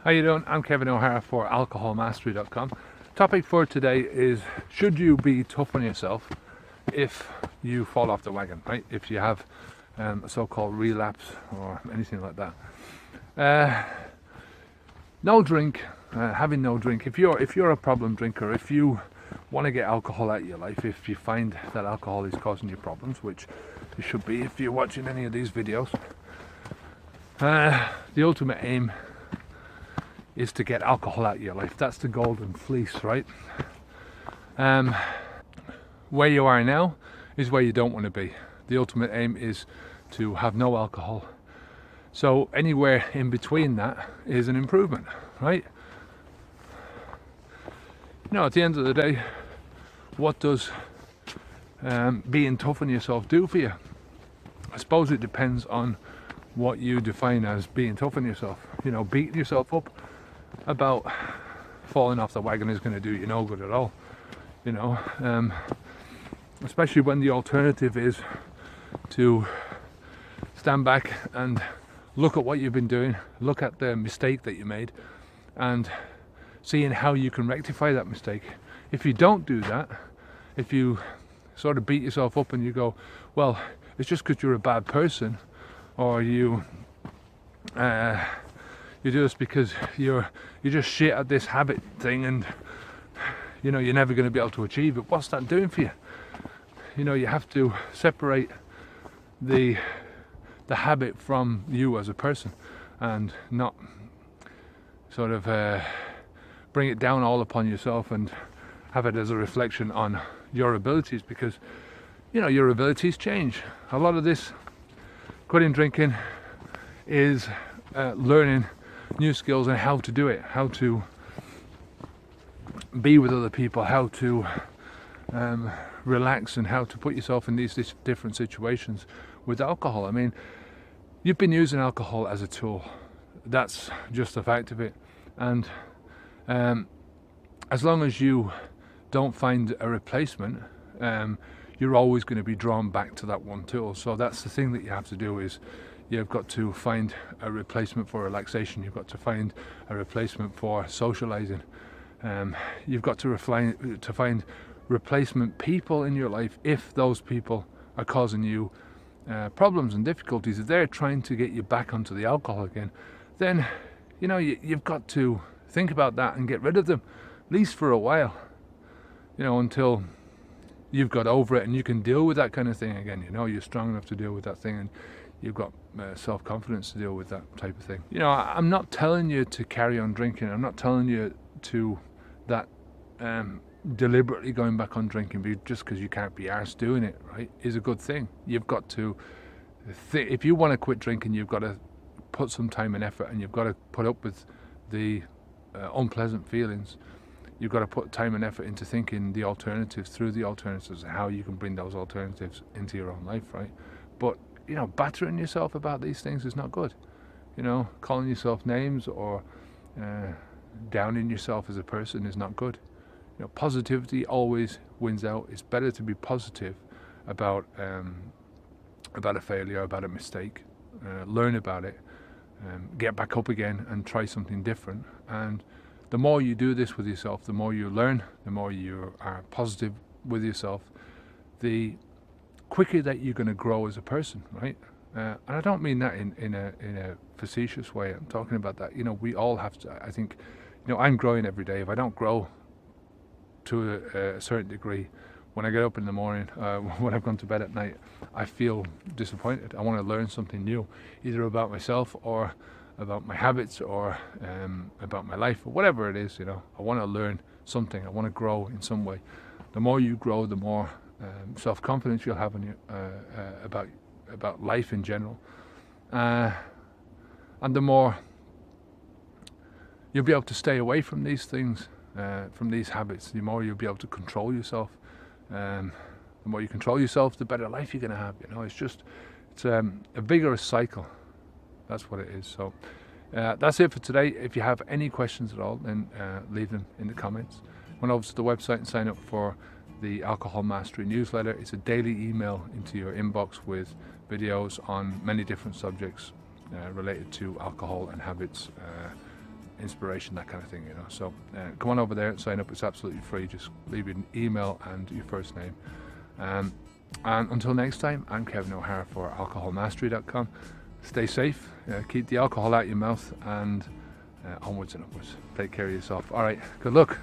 How you doing? I'm Kevin O'Hara for alcoholmastery.com. Topic for today is, should you be tough on yourself if you fall off the wagon, right? If you have a so-called relapse or anything like that. No drink, having no drink. If you're a problem drinker, if you want to get alcohol out of your life, if you find that alcohol is causing you problems, which it should be if you're watching any of these videos, the ultimate aim is to get alcohol out of your life. That's the golden fleece, right? Where you are now is where you don't want to be. The ultimate aim is to have no alcohol. So anywhere in between that is an improvement, right? You know, at the end of the day, what does being tough on yourself do for you? I suppose it depends on what you define as being tough on yourself. You know, beating yourself up about falling off the wagon is going to do you no good at all. You know, especially when the alternative is to stand back and look at what you've been doing, look at the mistake that you made, and seeing how you can rectify that mistake. If you don't do that, if you sort of beat yourself up and you go, well, it's just because you're a bad person, or you do this because you're just shit at this habit thing, and you know you're never going to be able to achieve it. What's that doing for you? You know, you have to separate the habit from you as a person, and not sort of bring it down all upon yourself and have it as a reflection on your abilities, because you know your abilities change. A lot of this quitting drinking is learning new skills and how to do it, how to be with other people, how to relax, and how to put yourself in these different situations with alcohol. I mean, you've been using alcohol as a tool. That's just the fact of it. And as long as you don't find a replacement, you're always going to be drawn back to that one tool. So that's the thing that you have to do, is you've got to find a replacement for relaxation. You've got to find a replacement for socializing. You've got to find replacement people in your life if those people are causing you problems and difficulties. If they're trying to get you back onto the alcohol again, then you know you've got to think about that and get rid of them, at least for a while. You know, until you've got over it and you can deal with that kind of thing again. You know, you're strong enough to deal with that thing, and you've got self-confidence to deal with that type of thing. You know, I'm not telling you to carry on drinking. I'm not telling you to that deliberately going back on drinking just because you can't be arsed doing it, right, is a good thing. You've got to if you want to quit drinking, you've got to put some time and effort, and you've got to put up with the unpleasant feelings. You've got to put time and effort into thinking the alternatives, through the alternatives, and how you can bring those alternatives into your own life, right? But you know, battering yourself about these things is not good. You know, calling yourself names or downing yourself as a person is not good. You know, positivity always wins out. It's better to be positive about a failure, about a mistake, learn about it, get back up again and try something different. And the more you do this with yourself, the more you learn, the more you are positive with yourself, the quicker that you're going to grow as a person, right? And I don't mean that in a facetious way. I'm talking about that, you know, we all have to. I think, you know, I'm growing every day. If I don't grow to a certain degree, when I get up in the morning, when I've gone to bed at night, I feel disappointed. I want to learn something new, either about myself or about my habits or about my life or whatever it is. You know, I want to learn something. I want to grow in some way. The more you grow, the more self-confidence you'll have in you, about life in general, and the more you'll be able to stay away from these things, from these habits. The more you'll be able to control yourself. The more you control yourself, the better life you're going to have. You know, it's a vigorous cycle. That's what it is. So that's it for today. If you have any questions at all, then leave them in the comments. Run over to the website and sign up for the Alcohol Mastery newsletter. It's a daily email into your inbox with videos on many different subjects related to alcohol and habits, inspiration, that kind of thing, you know. So come on over there and sign up. It's absolutely free. Just leave an email and your first name. And until next time, I'm Kevin O'Hara for alcoholmastery.com. Stay safe, keep the alcohol out your mouth, and onwards and upwards. Take care of yourself. All right, good luck.